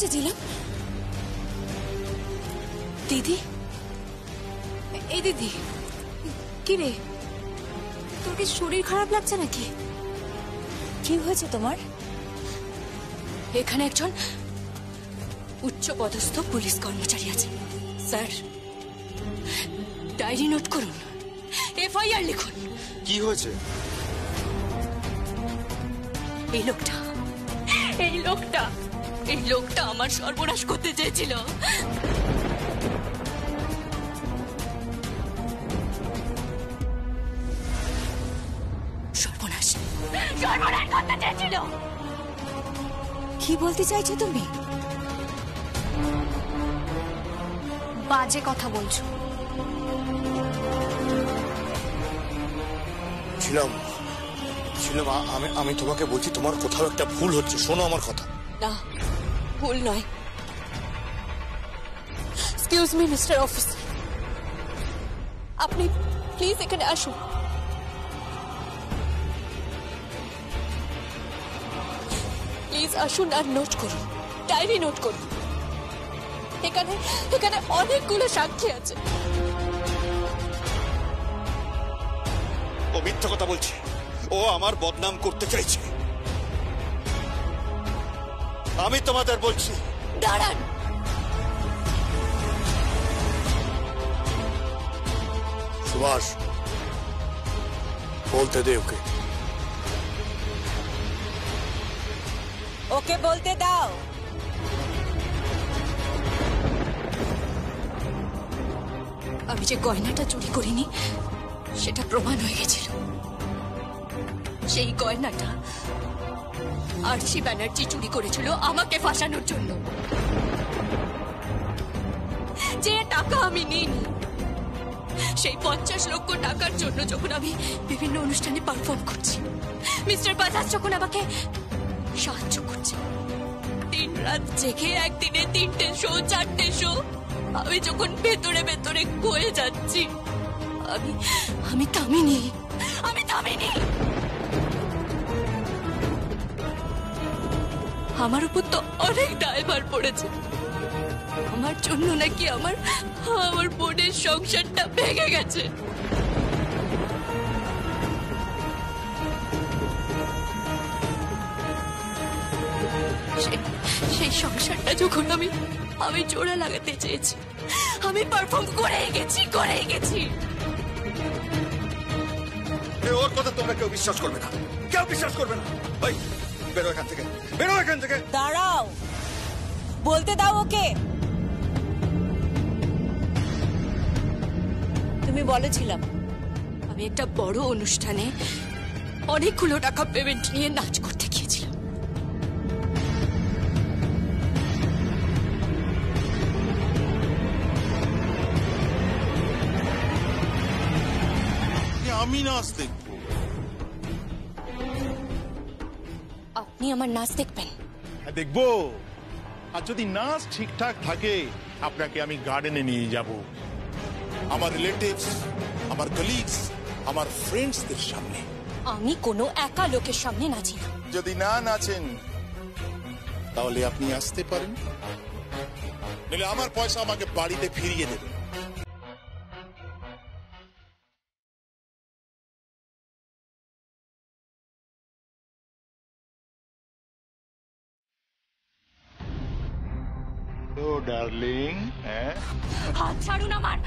চেয়েছিলাম। দিদি, এই দিদি, কি রে, তোর কি শরীর খারাপ লাগছে নাকি? কি হয়েছে তোমার? এখানে একজন উচ্চ পদস্থ পুলিশ কর্মচারী আছে। স্যার, ডায়েরি নোট করুন, এফআইআর লিখুন। কি হয়েছে? এই লোকটা আমার সর্বনাশ করতে চেয়েছিল। সর্বনাশ করতে চেয়েছিল। কি বলতে চাইছো তুমি? বাজে কথা বলছো। আমি তোমাকে বলছি তোমার কোথাও একটা ভুল হচ্ছে, শোনো আমার কথা। না, ভুল নয়। এক্সকিউজ মি মিস্টার অফিসার, আপনি প্লিজ এখানে আসুন। প্লিজ আসুন আর নোট করুন, ডায়েরি নোট করুন। এখানে অনেকগুলো সাক্ষী আছে। ও মিথ্যা কথা বলছে, ও আমার বদনাম করতে চাইছে। আমি তোমাদের বলছি। দাঁড়ান, সুভাষ, বলতে দে ওকে। ওকে বলতে দাও। আমি যে গয়নাটা চুরি করিনি সেটা প্রমাণ হয়ে গেছিল। সেই গয়নাটা আরশি ব্যানার্জি চুরি করেছিল আমাকে ফাঁসানোর জন্য। যে টাকা আমি নিইনি, সেই 50 লক্ষ টাকার জন্য যখন আমি বিভিন্ন অনুষ্ঠানে পারফর্ম করছি, মিস্টার বাজাজ যখন আমাকে সাহায্য করছে, 3 রাত জেগে একদিনে 3টে শো 4টে শো, আমি যখন ভেতরে ভেতরে গয়ে যাচ্ছি, আমি থামিনি। আমার উপর তো অনেক দায়ভার পড়েছে। আমার জন্য নাকি আমার বোনের সংসারটা ভেঙে গেছে। সেই সংসারটা যখন আমি জোড়া লাগাতে চেয়েছি, আমি পারফর্ম করেই গেছি। ওর কথা তোমরা কেউ বিশ্বাস করবে না, কেউ বিশ্বাস করবে না। ভাই, বেরো এখান থেকে। দাঁড়াও, বলতে দাও ওকে। তুমি বলেছিলাম আমি একটা বড় অনুষ্ঠানে অনেকগুলো টাকা পেমেন্ট নিয়ে নাচ করতে গিয়েছিলাম। আমি নাচ দেখব? আপনি আমার নাচ দেখবেন? দেখবো। আর যদি নাচ ঠিকঠাক থাকে, আপনাকে আমি গার্ডেনে নিয়ে যাব, আমার রিলেটিভস, আমার কলিগস, আমার ফ্রেন্ডসদের সামনে। আমি কোনো একা লোকের সামনে নাচি না। যদি না নাচেন তাহলে আপনি আসতে পারেন, নইলে আমার পয়সা আমাকে বাড়িতে ফিরিয়ে দেবেন। ডার্লিং, হাত ছাড়ুন আমার।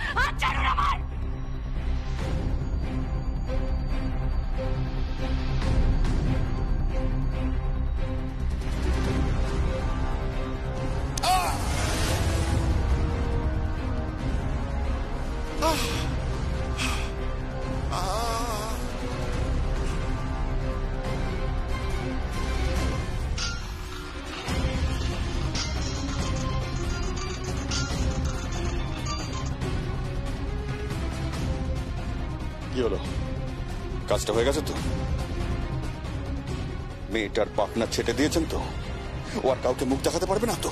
কি হলো? কাজটা হয়ে গেছে তো? মেয়েটার পার্টনার ছেটে দিয়েছেন তো? ও আর কাউকে মুখ দেখাতে পারবে না তো?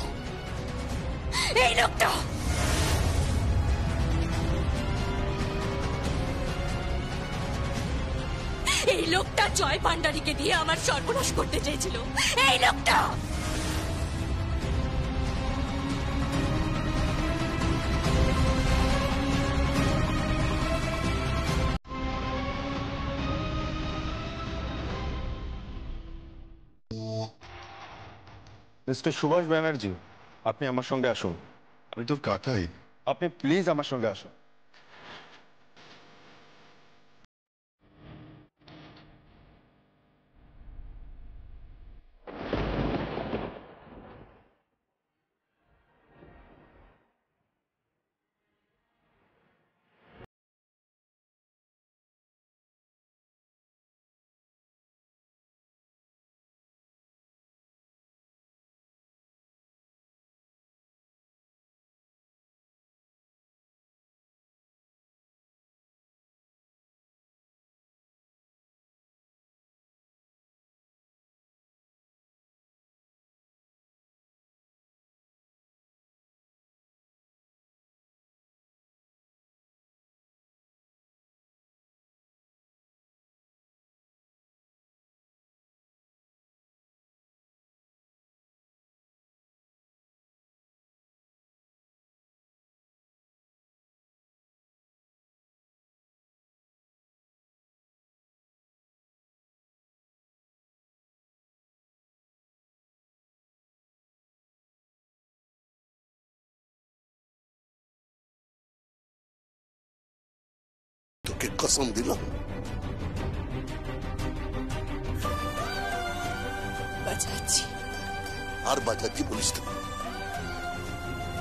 এই লোকটা জয় ভান্ডারীকে দিয়ে আমার সর্বনাশ করতে চেয়েছিল। এই লোকটা মিস্টার সুভাষ ব্যানার্জি, আপনি আমার সঙ্গে আসুন। আমি তোর কাকাই। আপনি প্লিজ আমার সঙ্গে আসুন। তোকে কসম দিলাম বাঁচাচ্ছি। আর বাজাচ্ছি বলিস না।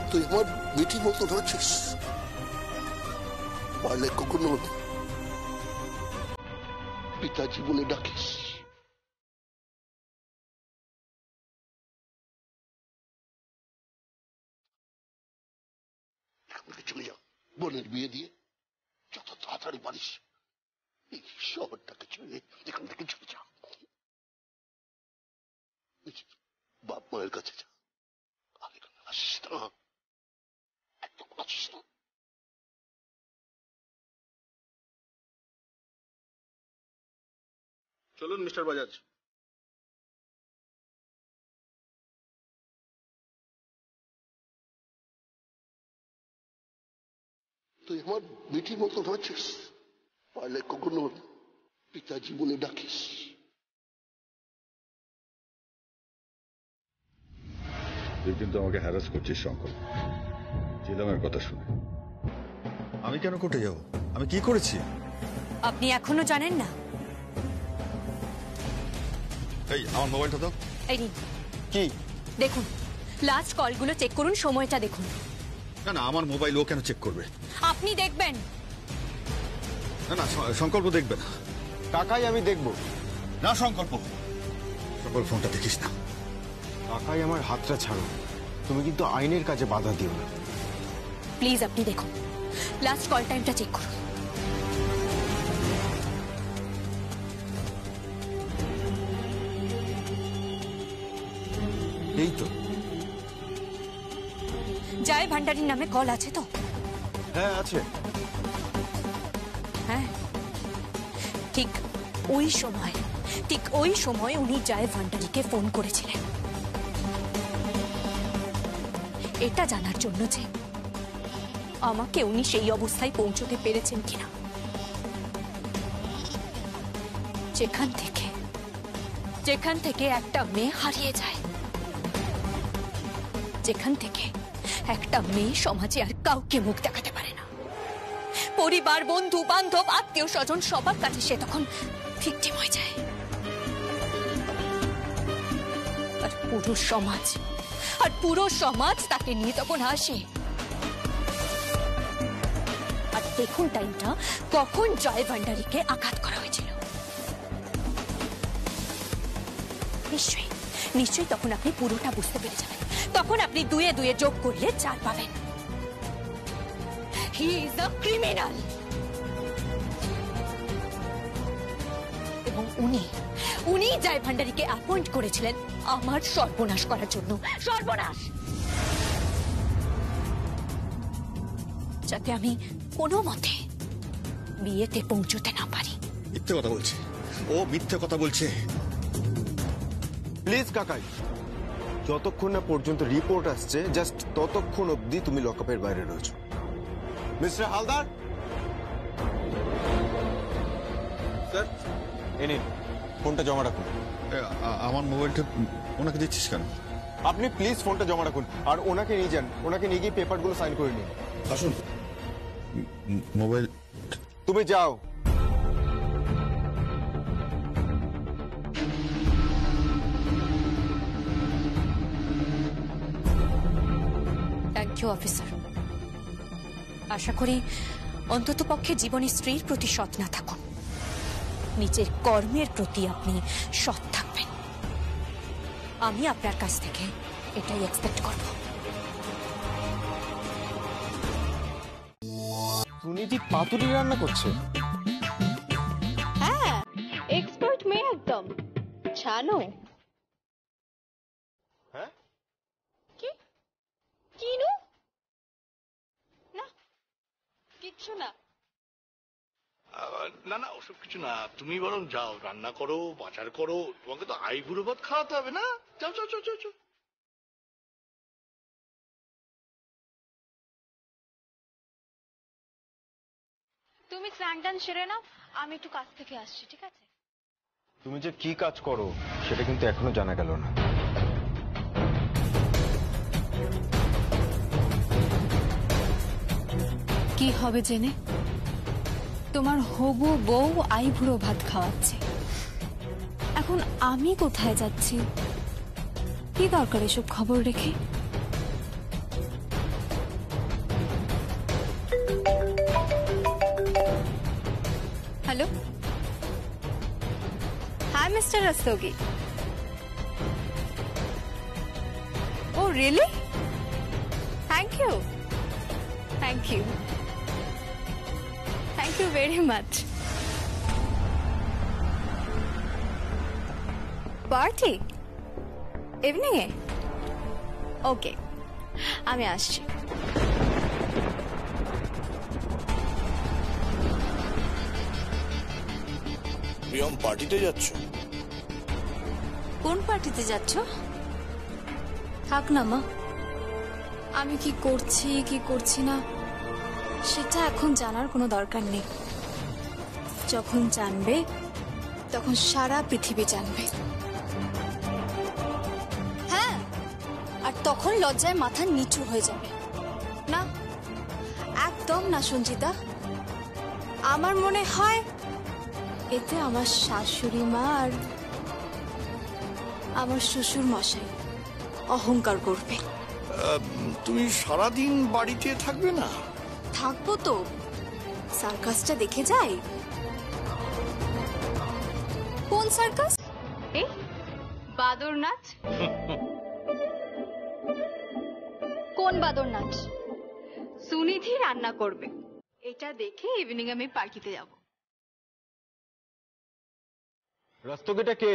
তুই আমার মিটির মতো রয়েছিস, পারলে কখনো পিতাজি বলে ডাকিস। চলে যাও, বোনের বিয়ে দিয়ে যত তাড়াতাড়ি পারিস এই শহরটাকে ছেড়ে এখান থেকে চলে যা। বাপ মায়ের কাছে যা, আর এখানে আসিস না, একদম আসিস না। চলুন মিস্টার বাজাজ। তুই আমার মিটির মতো রয়েছিস, পারলে কখনো পিতাজি বলে ডাকিস। তুই কিন্তু আমাকে হ্যারাস করছিস শঙ্কর, চিলামের কথা শুনে। আমি কেন কোর্টে যাব? আমি কি করেছি? আপনি এখনো জানেন না? এই আমার মোবাইলটা দাও। এই নিন, কি? দেখুন লাস্ট কলগুলো চেক করুন, সময়টা দেখুন। না না, আমার মোবাইল ও কেন চেক করবে? আপনি দেখবেন। না না, সংকল্প দেখবে না। কাকাই আমি দেখব। না সংকল্প, সংকল্প ফোনটা দেখিস না। কাকাই আমার হাতটা ছাড়ো, তুমি কিন্তু আইনের কাজে বাধা দিও না। প্লিজ আপনি দেখুন, লাস্ট কল টাইমটা চেক করুন। এই তো। জয় ভান্ডারীর নামে কল আছে তো? হ্যাঁ আছে। হ্যাঁ, ঠিক ওই সময় উনি জয় ভান্ডারীকে ফোন করেছিলেন, এটা জানার জন্য যে আমাকে উনি সেই অবস্থায় পৌঁছতে পেরেছেন কিনা, যেখান থেকে একটা মেয়ে হারিয়ে যায়, যেখান থেকে একটা মেয়ে সমাজে আর কাউকে মুখ দেখাতে পারে না। পরিবার, বন্ধু বান্ধব, আত্মীয় স্বজন সবার কাছে সে তখন ভিকটিম হয়ে যায়। আর পুরো সমাজ তাকে নিয়ে তখন হাসে। আর দেখুন টাইমটা, কখন জয় ভান্ডারীকে আঘাত করা হয়েছিল। নিশ্চয়ই তখন আপনি পুরোটা বুঝতে পেরে যাবেন। তখন আপনি দুয়ে দুয়ে যোগ করলে 4 পাবেন। He is a criminal. এবং উনি জয় ভান্ডারীকে অ্যাপয়েন্ট করেছিলেন আমার সর্বনাশ করার জন্য। সর্বনাশ, যাতে আমি কোনো মতে বিয়েতে পৌঁছতে না পারি। মিথ্যে কথা বলছে ও, মিথ্যে কথা বলছে। প্লিজ কাকাই, যতক্ষণ না পর্যন্ত রিপোর্ট আসছে জাস্ট ততক্ষণ অবধি তুমি লকআপের বাইরে রয়েছো। মিস্টার হালদার, স্যার এ নিন ফোনটা জমা রাখুন। আমার মোবাইলটা ওনাকে দিচ্ছিস কেন? আপনি প্লিজ ফোনটা জমা রাখুন আর ওনাকে নিয়ে যান, ওনাকে নিয়ে গিয়ে পেপারগুলো সাইন করে নিন। আসুন। মোবাইল। তুমি যাও। Thank you officer. আশা করি অন্তত পক্ষে জীবনী স্ত্রীর প্রতি সৎ না থাকুন, নিজের কর্মের প্রতি আপনি সৎ থাকবেন। আমি আপনার কাছ থেকে এটাই এক্সপেক্ট করব। সুনীতি পাতুরি রান্না করছে? হ্যাঁ, এক্সপার্ট মেয়ে একদম। জানো হ্যাঁ? কি কিনু না, কিচ্ছু না। না না, ওসব কিছু না। তুমি বরং যাও, রান্না করো, বাজার করো। তোমাকে তো আইবুড়ো ভাত খাওয়াতে হবে না? যাও যাও যাও যাও যাও। তুমি স্নান টান সেরে নাও, আমি একটু কাছ থেকে আসছি, ঠিক আছে? তুমি যে কি কাজ করো সেটা কিন্তু এখনো জানা গেল না। কি হবে জেনে? তোমার হবু বউ আইবুড়ো ভাত খাওয়াচ্ছে। এখন আমি কোথায় যাচ্ছি? কি দরকার এসব খবর রেখে? Hello, hi mister Rastogi. Oh really? Thank you, thank you, thank you very much. Party evening এ? ওকে, আমি আসছি। প্রিয়ম, পার্টিতে যাচ্ছ? কোন পার্টিতে যাচ্ছ? থাক না মা, আমি কি করছি কি করছি না সেটা এখন জানার কোনো দরকার নেই। যখন জানবে তখন সারা পৃথিবী জানবে। হ্যাঁ, আর তখন লজ্জায় মাথা নিচু হয়ে যাবে। না, একদম না সঞ্জিতা। আমার মনে হয় এতে আমার শাশুড়ি মা আর আমার শ্বশুর মশাই অহংকার করবে। তুমি সারাদিন বাড়িতে থাকবে না? থাকবো তো, সার্কাসটা দেখে যাই। কোন সার্কাস? এই বাদর নাচ। কোন বাদর নাচ? সুনিধি রান্না করবে, এটা দেখে ইভিনিং আমি পার্টিতে যাব। রস্তোগিটা কে?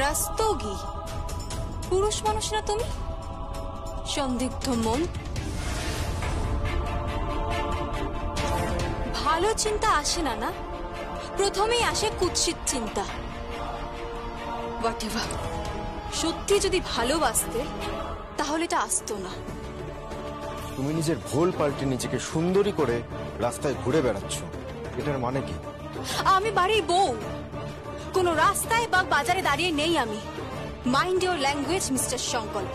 রস্তোগি পুরুষ মানুষ না তুমি? সন্দিগ্ধ মন। ভালো চিন্তা আসে না, না প্রথমেই আসে কুৎসিত চিন্তা। হোয়াটএভার, সত্যি যদি ভালোবাসতে তাহলে এটা আসতো না। তুমি নিজের ভুল পাল্টে নিজেকে সুন্দরী করে রাস্তায় ঘুরে বেড়াচ্ছ, এটার মানে কি? আমি বাড়ির বউ, কোনো রাস্তায় বা বাজারে দাঁড়িয়ে নেই আমি। মাইন্ড ইওর ল্যাঙ্গুয়েজ মিস্টার সংকল্প।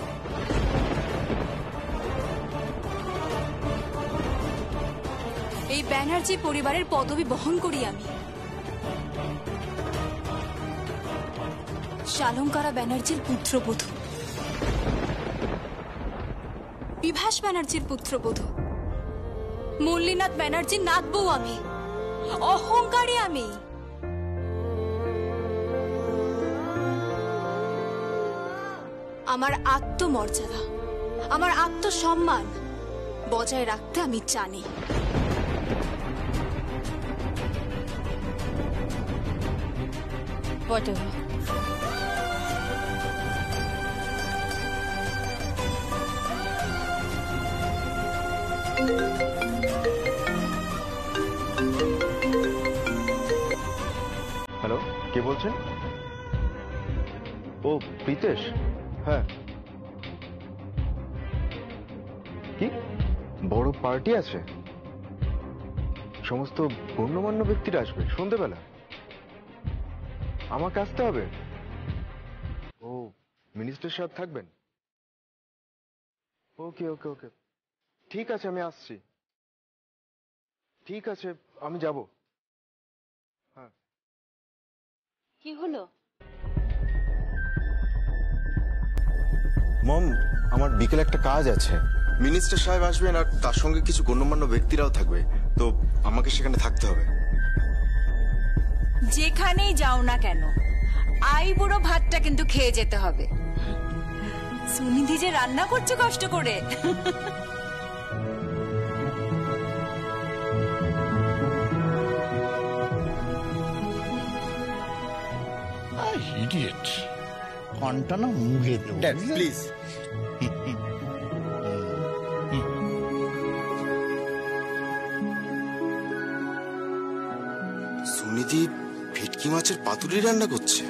এই ব্যানার্জি পরিবারের পদবি বহন করি আমি। শালঙ্কারা ব্যানার্জির পুত্রবধূ, বিভাস ব্যানার্জির পুত্রবধূ, মল্লিনাথ ব্যানার্জির নাতবউ আমি। অহংকারী আমি। আমার আত্মমর্যাদা, আমার আত্মসম্মান বজায় রাখতে আমি জানি। Whatever. হ্যালো, কে বলছেন? ও প্রীতেশ, হ্যাঁ। কি বড় পার্টি আছে? সমস্ত গণ্যমান্য ব্যক্তিরা আসবে সন্ধেবেলা? আমাকে আসতে হবে? ও, মিনিস্টার সাহেব থাকবেন? ওকে ওকে ওকে, ঠিক আছে, আমি আসছি। ঠিক আছে, আমি যাব। হ্যাঁ। কি হলো? মম, আমার বিকেলে একটা কাজ আছে। মিনিস্টার সাহেব আসবেন আর তার সঙ্গে কিছু গণ্যমান্য ব্যক্তিরাও থাকবে, তো আমাকে সেখানে থাকতে হবে। যেখানেই যাও না কেন আইবুড়ো ভাতটা কিন্তু খেয়ে যেতে হবে। সুনিধি যে রান্না করছে কষ্ট করে। ইডিয়েট, কানটা না মুড়ে দেবো। প্লিজ। সুনিধি ভেটকি মাছের পাতুরি রান্না করছে।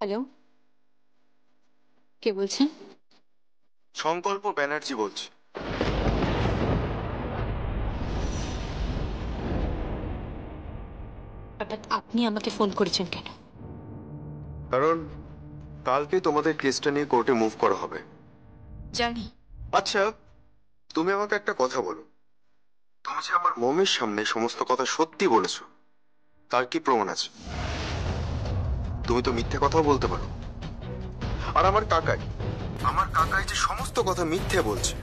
হ্যালো, কে বলছেন? সংকল্প ব্যানার্জি বলছি। হঠাৎ আপনি আমাকে ফোন করেছেন কেন? কারণ কালকে তোমাদের কেসটা নিয়ে কোর্টে মুভ করা হবে। জানি। আচ্ছা, তুমি আমাকে একটা কথা বলো, তুমি যে আমার মমের সামনে সমস্ত কথা সত্যি বলেছো, তার কি প্রমাণ আছে? তুমি তো মিথ্যে কথাও বলতে পারো। আর আমার কাকাই যে সমস্ত কথা মিথ্যে বলছে,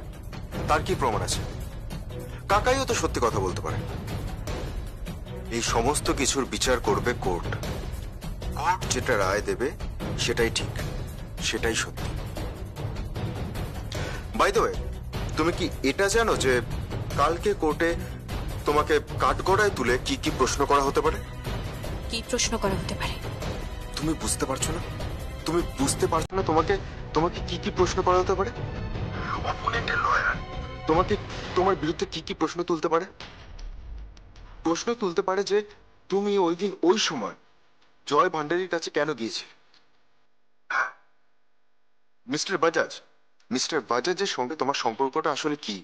তার কি প্রমাণ আছে? কাকাইও তো সত্যি কথা বলতে পারে। এই সমস্ত কিছুর বিচার করবে কোর্ট। কোর্ট যেটা রায় দেবে সেটাই ঠিক, সেটাই সত্যি। বাই দ্য ওয়ে, তুমি কি এটা জানো যে কালকে কোর্টে তোমাকে কাঠগড়ায় তুলে কি কি প্রশ্ন করা হতে পারে? কি প্রশ্ন করা হতে পারে? তুমি বুঝতে পারছো না? তুমি বুঝতে পারছো না তোমাকে তোমাকে কি কি প্রশ্ন করা হতে পারে? অপোনেন্টের লয়ার তোমাকে তোমার বিরুদ্ধে কি কি প্রশ্ন তুলতে পারে? প্রশ্ন তুলতে পারে যে তুমি ওই দিন ওই সময় জয় ভান্ডারীর কাছে কেন গিয়েছিলে। মিস্টার বাজাজের সঙ্গে তোমার সম্পর্কটা আসলে কি?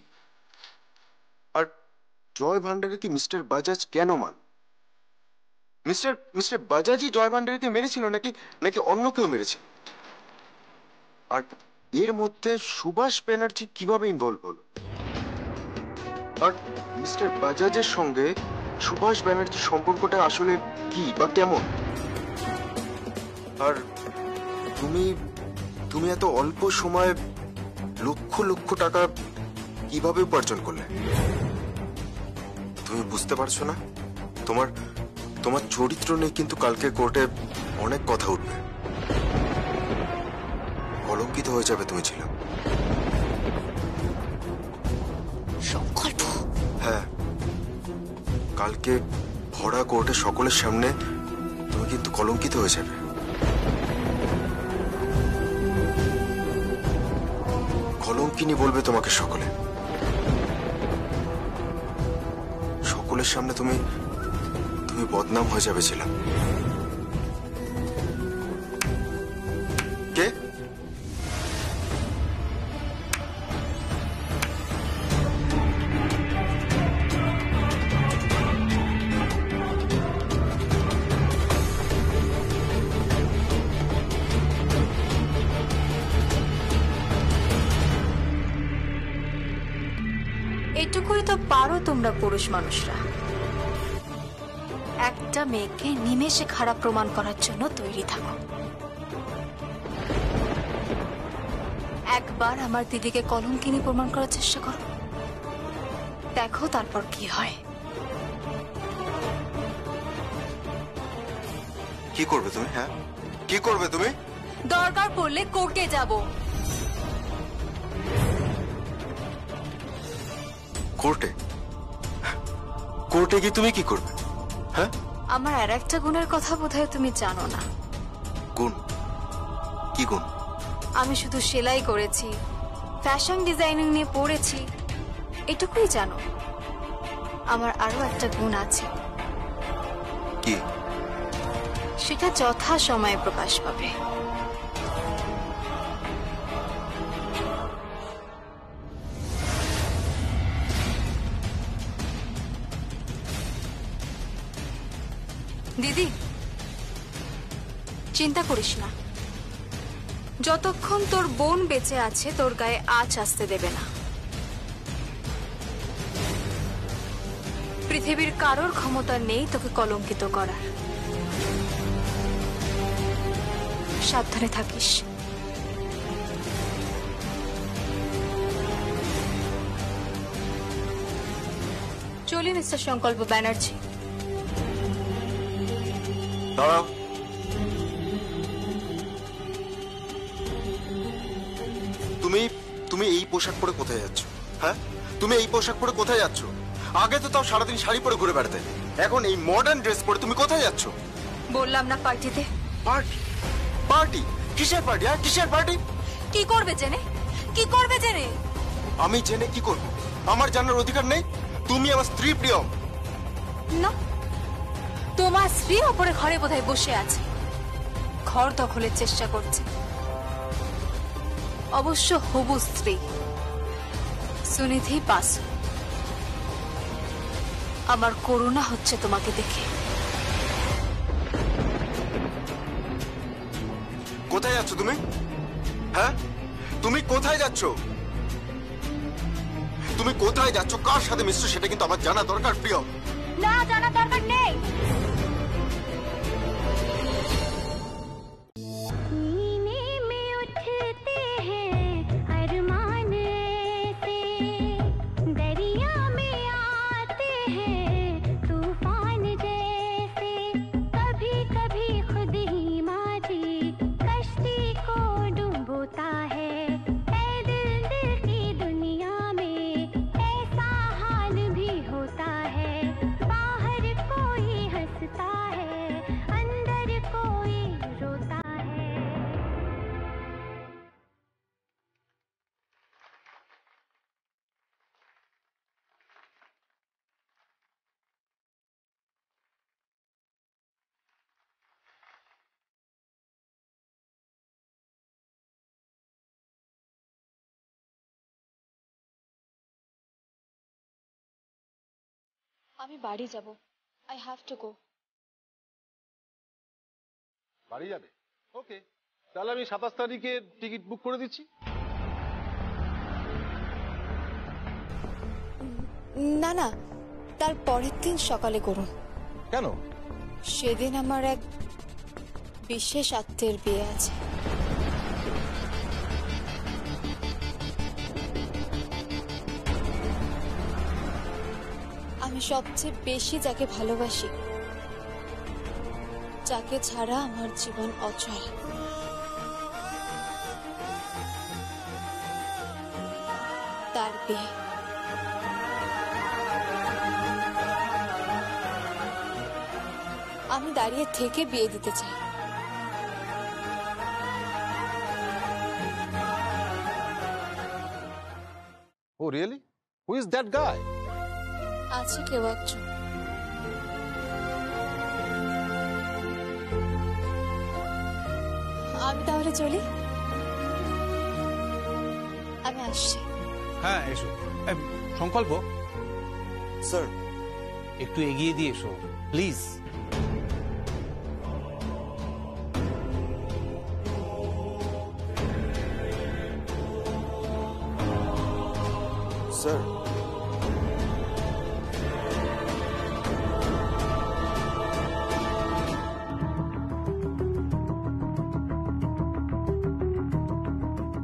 আর জয় ভান্ডারী কি মিস্টার বাজাজ কেন মান? মিস্টার বাজাজই জয় ভান্ডারীকে মেরেছিল নাকি নাকি অন্য কেউ মেরেছে? আর এর মধ্যে সুভাষ ব্যানার্জি কিভাবে ইনভলভ হলো? আর মিস্টার বাজাজের সঙ্গে সুভাষ ব্যানার্জির সম্পর্কটা আসলে কি বা কেমন? আর তুমি তুমি এত অল্প সময়ে লক্ষ লক্ষ টাকা কিভাবে উপার্জন করলে? তুমি বুঝতে পারছো না? তোমার তোমার চরিত্র নেই, কিন্তু কালকে কোর্টে অনেক কথা উঠবে। কলঙ্কিত হয়ে যাবে তুমি ছিল। সংকল্প? হ্যাঁ, কালকে ভরা কোর্টে সকলের সামনে তুমি কিন্তু কলঙ্কিত হয়ে যাবে। কলঙ্কিনী বলবে তোমাকে সকলে। সকলের সামনে তুমি তুমি বদনাম হয়ে যাবে ছিলাম। কে? এটুকুই তো পারো তোমরা পুরুষ মানুষরা, একটা মেয়েকে নিমেষে খারাপ প্রমাণ করার জন্য তৈরি থাকো। একবার আমার দিদিকে কলঙ্কিনী প্রমাণ করার চেষ্টা করো, দেখো তারপর কি হয়। কি করবে তুমি? হ্যাঁ, কি করবে তুমি? দরকার পড়লে কোর্টে যাব। কোর্টে? কোর্টে গিয়ে তুমি কি করবে? হ্যাঁ, আমার আর একটা গুণের কথা বোধহয় তুমি জানো না। গুণ? কি গুণ? আমি শুধু সেলাই করেছি, ফ্যাশন ডিজাইনিং নিয়ে পড়েছি, এটুকুই জানো। আমার আরো একটা গুণ আছে, কি? সেটা যথা সময়ে প্রকাশ পাবে। দিদি, চিন্তা করিস না, যতক্ষণ তোর বোন বেঁচে আছে তোর গায়ে আঁচ আসতে দেবে না। পৃথিবীর কারোর ক্ষমতা নেই তোকে কলঙ্কিত করার। সাবধানে থাকিস। চলি মিস্টার সংকল্প ব্যানার্জি। দাঁড়াও। তুমি এই পোশাক পরে কোথায় যাচ্ছ? হ্যাঁ, তুমি এই পোশাক পরে কোথায় যাচ্ছ? আগে তো তাও সারাদিন শাড়ি পরে ঘুরে বেড়াতে, এখন এই মডার্ন ড্রেস পরে তুমি কোথায় যাচ্ছ? বললাম না পার্টিতে। পার্টি? পার্টি? কিসের পার্টি? হ্যাঁ, কিসের পার্টি? কি করবে জেনে? কি করবে জেনে? আমি জেনে কি করব? আমার জানার অধিকার নেই? তুমি আমার স্ত্রী প্রিয়ম। না, তোমার স্ত্রী ওপরে ঘরে বোধহয় বসে আছে, ঘর দখলের চেষ্টা করছে। অবশ্য হবু স্ত্রী সুনিধি বাসু। আমার করুণা হচ্ছে তোমাকে দেখে। কোথায় যাচ্ছ তুমি? হ্যাঁ, তুমি কোথায় যাচ্ছ? তুমি কোথায় যাচ্ছ, কার সাথে মিশছো, সেটা কিন্তু আমার জানা দরকার প্রিয়ম। না, জানা দরকার নেই। আমি বাড়ি যাব। I have to go. বাড়ি যাবে? ওকে, তাহলে আমি 27 তারিখে টিকিট বুক করে দিচ্ছি। না না, তার পরের দিন সকালে করুন। কেন? সেদিন আমার এক বিশেষ আত্মীয়ের বিয়ে আছে। আমি সবচেয়ে বেশি যাকে ভালোবাসি, যাকে ছাড়া আমার জীবন অচল, তার বিয়ে। আমি দাঁড়িয়ে থেকে বিয়ে দিতে চাই। Oh really? Who is that guy? আছে কেউ একজন। আমি তাহলে চলি, আমি আসছি। হ্যাঁ এসো। সংকল্প স্যার, একটু এগিয়ে দিয়ে এসো প্লিজ। স্যার,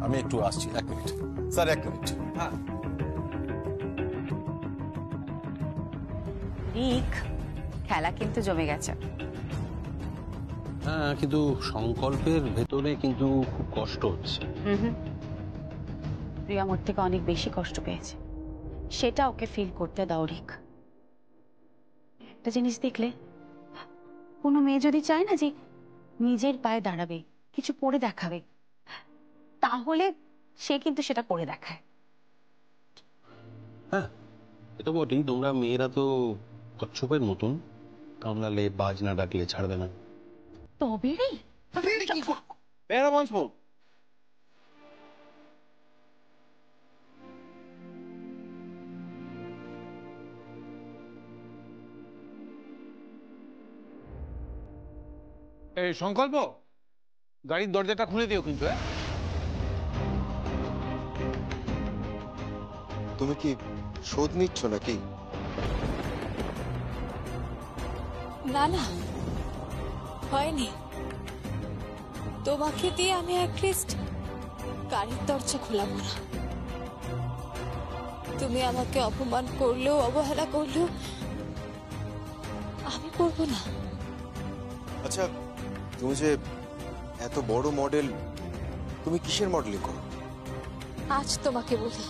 আমি একটু আসছি, 1 মিনিট স্যার, 1 মিনিট। হ্যাঁ রিক, খেলা কিন্তু জমে গেছে। হ্যাঁ, কিন্তু সংকল্পের ভেতরে কিন্তু খুব কষ্ট হচ্ছে। প্রিয়া মোর থেকে অনেক বেশি কষ্ট পেয়েছে, সেটা ওকে ফিল করতে দাও রিক। একটা জিনিস দেখলে, কোনো মেয়ে যদি চায় না যে নিজের পায়ে দাঁড়াবে, কিছু পরে দেখাবে, তাহলে সে কিন্তু সেটা করে দেখায়। হ্যাঁ, এটা বটেই। তোমরা মেয়েরা তো কচ্ছপের মতন, কামড়ালে বাজ না ডাকলে ছাড়বে না। তবে রে এই সংকল্প, গাড়ির দরজাটা খুলে দিও কিন্তু। তুমি কি শোধ নিচ্ছ নাকি? না না, হয়নি। তোমাকে দিয়ে আমি অ্যাটলিস্ট গাড়ির দরজা খোলাবো না। তুমি আমাকে অপমান করলেও অবহেলা করলেও আমি করবো না। আচ্ছা, তুমি যে এত বড় মডেল, তুমি কিসের মডেলিং করো? আজ তোমাকে বলি।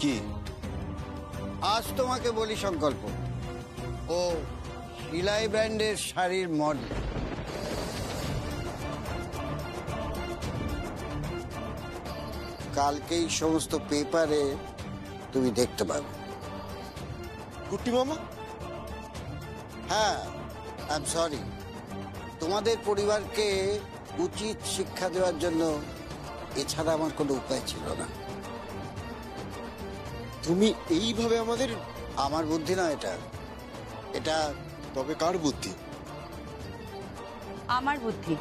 কি? আজ তোমাকে বলি সংকল্প, ও ইলাই ব্র্যান্ডের শাড়ির মডেল। কালকেই সমস্ত পেপারে তুমি দেখতে পাবে। কুট্টি মামা? হ্যাঁ, আই এম সরি। তোমাদের পরিবারকে উচিত শিক্ষা দেওয়ার জন্য এছাড়া আমার কোনো উপায় ছিল না। তুমি এইভাবে আমাদের? আমার বুদ্ধি না এটা, এটা তবে কার বুদ্ধি? আমার বুদ্ধি।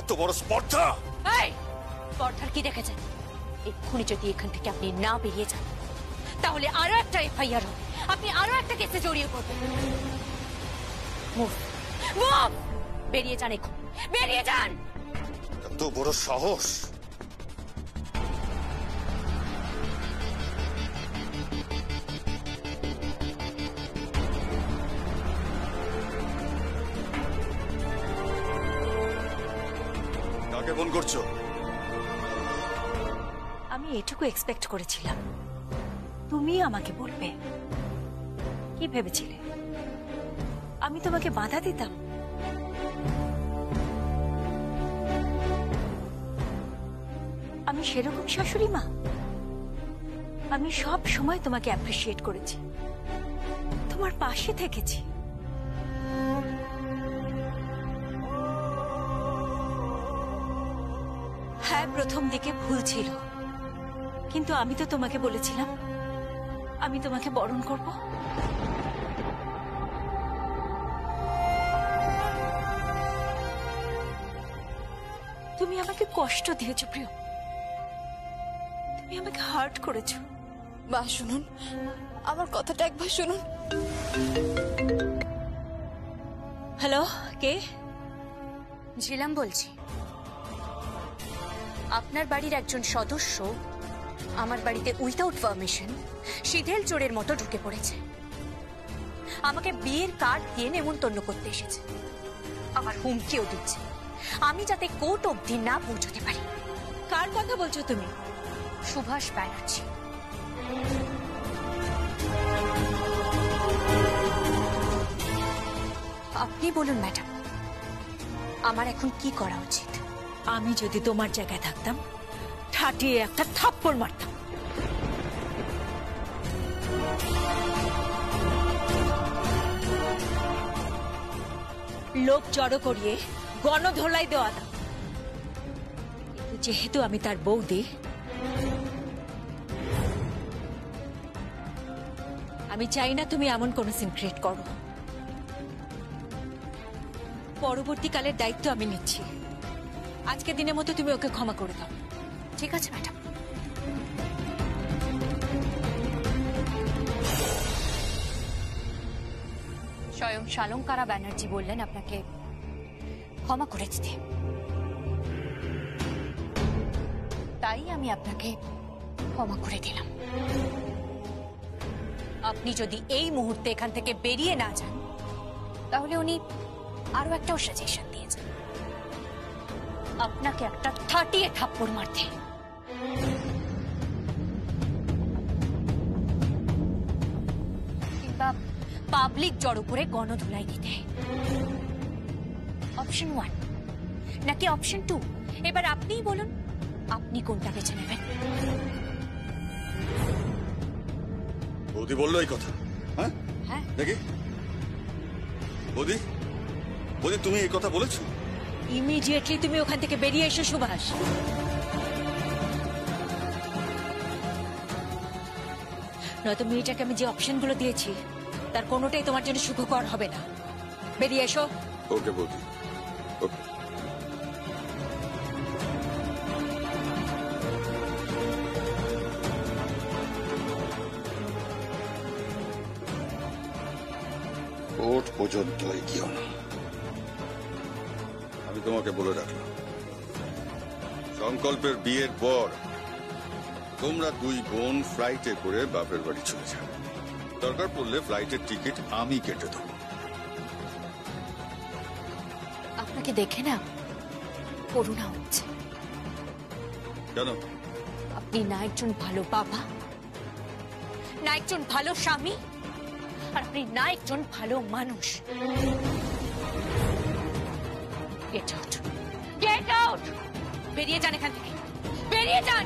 এত বড় স্পর্ধা! এই স্পর্ধার কি দেখেছেন? এক্ষুনি যদি এখান থেকে আপনি না বেরিয়ে যান, তাহলে আরো একটা এফআইআর হবে, আপনি আরো একটা কেসে জড়িয়ে পড়বেন। মুভ মুভ, বেরিয়ে যান, এখন বেরিয়ে যান। এত বড় সাহস! কাকে ফোন করছো? আমি এটুকু এক্সপেক্ট করেছিলাম তুমি আমাকে বলবে। কি ভেবেছিলে আমি তোমাকে বাধা দিতাম? আমি সেরকম শাশুড়ি মা? আমি সব সময় তোমাকে অ্যাপ্রিশিয়েট করেছি, তোমার পাশে থেকেছি। হ্যাঁ, প্রথম দিকে ভুল ছিল, কিন্তু আমি তো তোমাকে বলেছিলাম আমি তোমাকে বরণ করব। তুমি আমাকে কষ্ট দিয়েছো প্রিয়, তুমি আমাকে হার্ট করেছো। বা শুনুন, আমার কথাটা একবার শুনুন। হ্যালো, কে? ঝিলাম বলছি। আপনার বাড়ির একজন সদস্য আমার বাড়িতে উইথাউট পারমিশন সিধেল চোরের মতো ঢুকে পড়েছে। আমাকে বিয়ের কার্ড দিয়ে নেমন্তন্ন করতে এসেছে, আমার হুমকিও দিচ্ছে আমি যাতে কোর্ট অবধি না পৌঁছতে পারি। কার কথা বলছো তুমি? সুভাষ ব্যানার্জি। আপনি বলুন ম্যাডাম, আমার এখন কি করা উচিত? আমি যদি তোমার জায়গায় থাকতাম ঠাটিয়ে একটা থাপ্পড় মারতাম। লোক জড়ো করিয়ে গণধোলাই দেওয়া দাও, যেহেতু আমি তার বৌদি, আমি চাই না তুমি এমন কোন সিন ক্রিয়েট করো। পরবর্তীকালের দায়িত্ব আমি নিচ্ছি, আজকের দিনের মতো তুমি ওকে ক্ষমা করে দাও। ঠিক আছে ম্যাডাম। স্বয়ং শালঙ্কারা ব্যানার্জি বললেন আপনাকে ক্ষমা করে দিতে, তাই আমি আপনাকে ক্ষমা করে দিলাম। আপনি যদি এই মুহূর্তে এখান থেকে বেরিয়ে না যান তাহলে উনি আরো একটাও সাজেশন দিয়েছেন, আপনাকে একটা 30 থাপ্পড় মারতে। কিংবা পাবলিক জড়ো করে গণধুলাই দিতে। অপশন 1 নাকি অপশন 2? এবার আপনিই বলুন, আপনি কোনটা বেছে নেবেন? বৌদি বললো এই কথা? হ্যাঁ হ্যাঁ দেখি বৌদি, বৌদি তুমি এই কথা বলেছো? ইমিডিয়েটলি তুমি ওখান থেকে বেরিয়ে এসো সুভাষ। নয়তো মেয়েটাকে আমি যে অপশনগুলো দিয়েছি তার কোনোটাই তোমার জন্য সুখকর হবে না। বেরিয়ে এসো। ওকে বৌদি, ওকে। কোর্ট পর্যন্ত এগিয়েও না। আমি তোমাকে বলে রাখলাম, সংকল্পের বিয়ের পর তোমরা দুই বোন ফ্লাইটে করে বাপের বাড়ি চলে যাবে। দরকার পড়লে ফ্লাইটের টিকিট আমি কেটে দেবো। আপনাকে দেখে না করুণা হচ্ছে। কেন? আপনি না একজন ভালো বাবা, না একজন ভালো স্বামী, আর আপনি না একজন ভালো মানুষ। Get out, get out! বেরিয়ে যান এখান থেকে, বেরিয়ে যান।